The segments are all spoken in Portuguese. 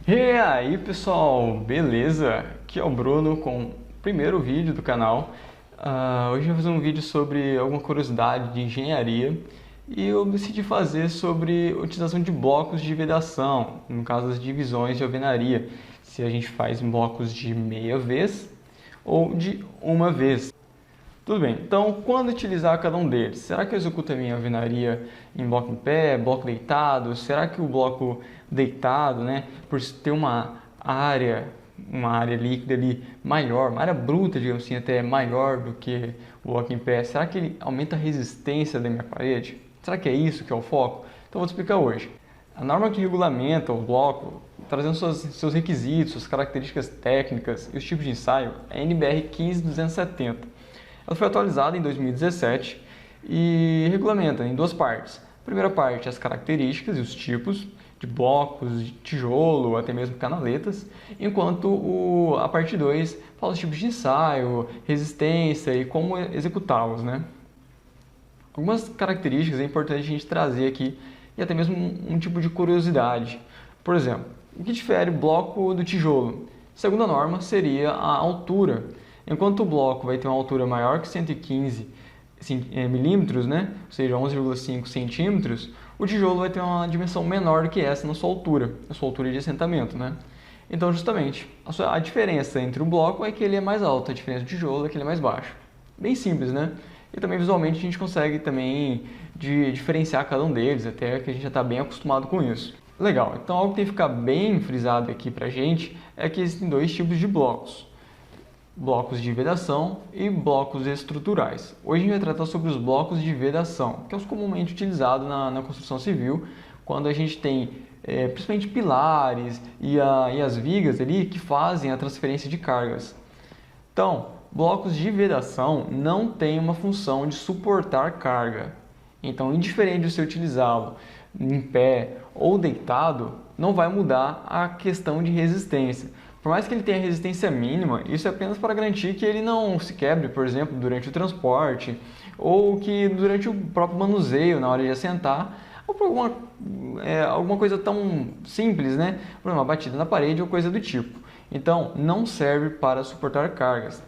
E aí pessoal, beleza? Aqui é o Bruno com o primeiro vídeo do canal. Hoje eu vou fazer um vídeo sobre alguma curiosidade de engenharia e eu decidi fazer sobre utilização de blocos de vedação, no caso das divisões de alvenaria, se a gente faz em blocos de meia vez ou de uma vez. Tudo bem, então quando utilizar cada um deles? Será que eu executo a minha alvenaria em bloco em pé, bloco deitado? Será que o bloco deitado, né, por ter uma área líquida ali maior, uma área bruta, digamos assim, até maior do que o bloco em pé, será que ele aumenta a resistência da minha parede? Será que é isso que é o foco? Então eu vou te explicar hoje. A norma que regulamenta o bloco, trazendo seus requisitos, suas características técnicas e os tipos de ensaio, é a NBR 15270. Ela foi atualizada em 2017 e regulamenta em duas partes. A primeira parte, as características e os tipos de blocos, de tijolo, até mesmo canaletas, enquanto a parte 2 fala os tipos de ensaio, resistência e como executá-los, né? Algumas características é importante a gente trazer aqui e até mesmo um tipo de curiosidade. Por exemplo, o que difere o bloco do tijolo? Segundo a norma, seria a altura. Enquanto o bloco vai ter uma altura maior que 115 milímetros, né? Ou seja, 11,5 centímetros, o tijolo vai ter uma dimensão menor do que essa na sua altura de assentamento, né? Então, justamente, a diferença entre o bloco é que ele é mais alto, a diferença do tijolo é que ele é mais baixo. Bem simples, né? E também visualmente a gente consegue também diferenciar cada um deles, até que a gente já está bem acostumado com isso. Legal, então algo que tem que ficar bem frisado aqui pra gente é que existem dois tipos de blocos. Blocos de vedação e blocos estruturais. Hoje a gente vai tratar sobre os blocos de vedação, que é os comumente utilizados na construção civil, quando a gente tem principalmente pilares e as vigas ali que fazem a transferência de cargas. Então, blocos de vedação não têm uma função de suportar carga. Então, indiferente de você utilizá-lo em pé ou deitado, não vai mudar a questão de resistência. Por mais que ele tenha resistência mínima, isso é apenas para garantir que ele não se quebre, por exemplo, durante o transporte, ou que durante o próprio manuseio, na hora de assentar, ou por alguma coisa tão simples, né? Por uma batida na parede ou coisa do tipo. Então, não serve para suportar cargas.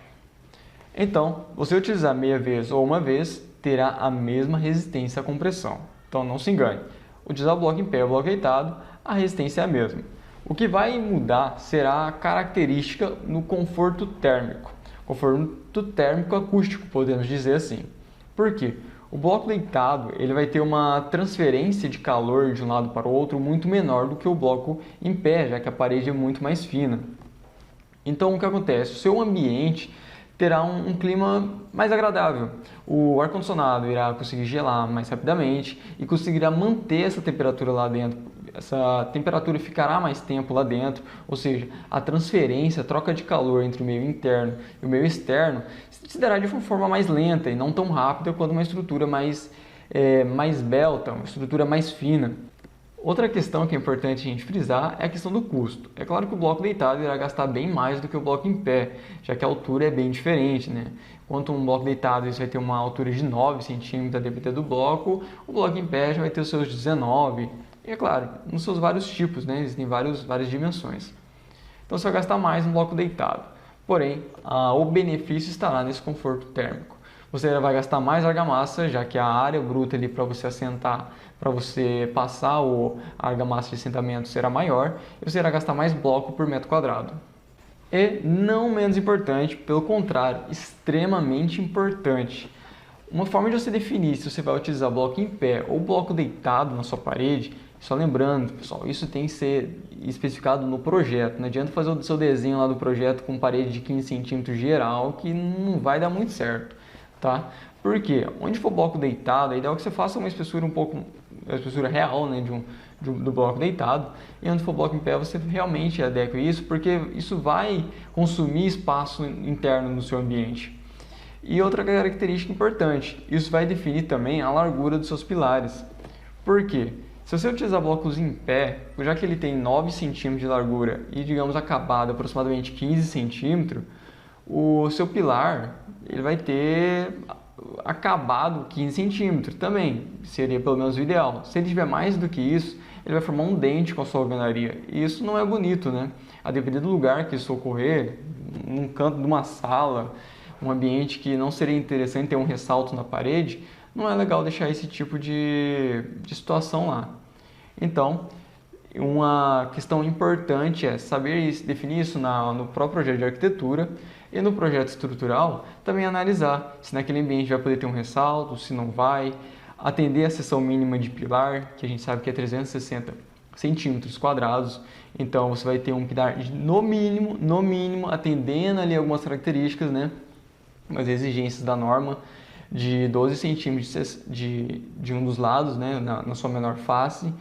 Então, você utilizar meia vez ou uma vez, terá a mesma resistência à compressão. Então, não se engane. Utilizar o bloco em pé ou bloco deitado, a resistência é a mesma. O que vai mudar será a característica no conforto térmico. Conforto térmico acústico, podemos dizer assim. Por quê? O bloco deitado ele vai ter uma transferência de calor de um lado para o outro muito menor do que o bloco em pé, já que a parede é muito mais fina. Então, o que acontece? O seu ambiente terá um clima mais agradável. O ar-condicionado irá conseguir gelar mais rapidamente e conseguirá manter essa temperatura lá dentro. Essa temperatura ficará mais tempo lá dentro, ou seja, a transferência, a troca de calor entre o meio interno e o meio externo se dará de uma forma mais lenta e não tão rápida quanto uma estrutura mais belta, uma estrutura mais fina. Outra questão que é importante a gente frisar é a questão do custo. É claro que o bloco deitado irá gastar bem mais do que o bloco em pé, já que a altura é bem diferente, né? Enquanto um bloco deitado você vai ter uma altura de 9 centímetros a depender do bloco, o bloco em pé já vai ter os seus 19. E é claro, nos seus vários tipos, né? Existem várias dimensões. Então você vai gastar mais no bloco deitado. Porém, o benefício estará nesse conforto térmico. Você vai gastar mais argamassa, já que a área bruta ali para você assentar, para você passar a argamassa de assentamento será maior, e você irá gastar mais bloco por metro quadrado. E não menos importante, pelo contrário, extremamente importante. Uma forma de você definir se você vai utilizar bloco em pé ou bloco deitado na sua parede, só lembrando, pessoal, isso tem que ser especificado no projeto. Não adianta fazer o seu desenho lá do projeto com parede de 15 centímetros geral, que não vai dar muito certo. Tá? Porque onde for bloco deitado, a ideal é que você faça uma espessura a espessura real, né, do bloco deitado, e onde for bloco em pé você realmente adequa isso, porque isso vai consumir espaço interno no seu ambiente. E outra característica importante, isso vai definir também a largura dos seus pilares. Por quê? Se você utilizar blocos em pé, já que ele tem 9 centímetros de largura e, digamos, acabado aproximadamente 15 centímetros, o seu pilar ele vai ter acabado 15 centímetros também, seria pelo menos o ideal. Se ele tiver mais do que isso, ele vai formar um dente com a sua alvenaria. E isso não é bonito, né? A depender do lugar que isso ocorrer, num canto de uma sala, um ambiente que não seria interessante ter um ressalto na parede, não é legal deixar esse tipo de situação lá. Então, uma questão importante é saber definir isso no próprio projeto de arquitetura e no projeto estrutural, também analisar se naquele ambiente vai poder ter um ressalto, se não vai, atender a seção mínima de pilar, que a gente sabe que é 360 centímetros quadrados, então você vai ter um pilar no mínimo, atendendo ali algumas características, né, as exigências da norma, de 12 centímetros de um dos lados, né, na sua menor face,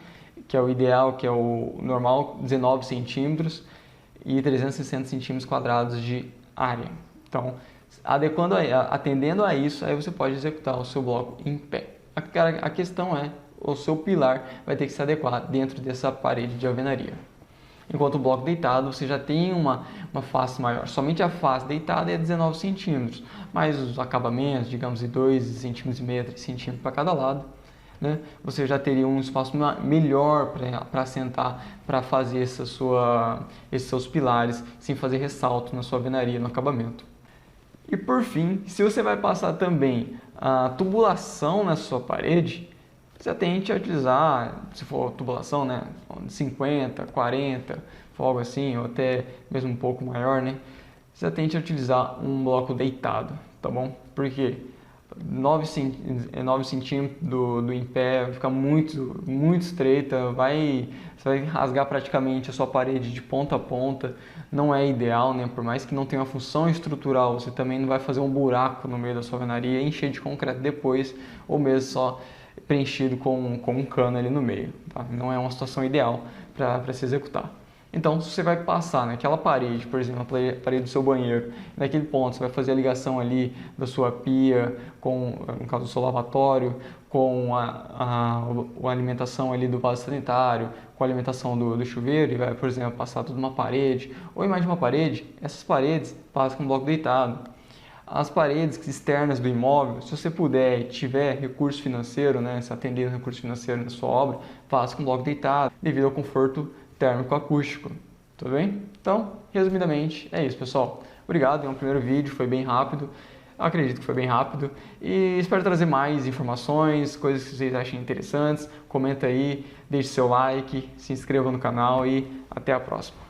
que é o ideal, que é o normal, 19 centímetros e 360 centímetros quadrados de área. Então, atendendo a isso, aí você pode executar o seu bloco em pé. A questão é, o seu pilar vai ter que se adequar dentro dessa parede de alvenaria. Enquanto o bloco deitado, você já tem uma face maior. Somente a face deitada é 19 centímetros, mas os acabamentos, digamos, de 2,5 centímetros, 3 centímetros para cada lado, né? Você já teria um espaço melhor para assentar, para fazer esses seus pilares, sem fazer ressalto na sua alvenaria, no acabamento. E por fim, se você vai passar também a tubulação na sua parede, você tente a utilizar, se for tubulação, né, 50, 40, algo assim, ou até mesmo um pouco maior, né? Você tente a utilizar um bloco deitado, tá bom? Porque 9 centímetros do em pé vai ficar muito estreita, você vai rasgar praticamente a sua parede de ponta a ponta, não é ideal, né? Por mais que não tenha uma função estrutural, você também não vai fazer um buraco no meio da sua alvenaria e encher de concreto depois, ou mesmo só preenchido com um cano ali no meio, tá? Não é uma situação ideal para se executar. Então, se você vai passar naquela parede, por exemplo, a parede do seu banheiro, naquele ponto você vai fazer a ligação ali da sua pia, no caso do seu lavatório, com a alimentação ali do vaso sanitário, com a alimentação do chuveiro, e vai, por exemplo, passar tudo numa parede, ou em mais de uma parede, essas paredes passam com um bloco deitado. As paredes externas do imóvel, se você puder e tiver recurso financeiro, né, se atender no recurso financeiro na sua obra, faça com bloco deitado, devido ao conforto térmico acústico, tudo bem? Então, resumidamente, é isso, pessoal. Obrigado, é um primeiro vídeo, foi bem rápido, eu acredito que foi bem rápido, e espero trazer mais informações, coisas que vocês achem interessantes. Comenta aí, deixe seu like, se inscreva no canal e até a próxima.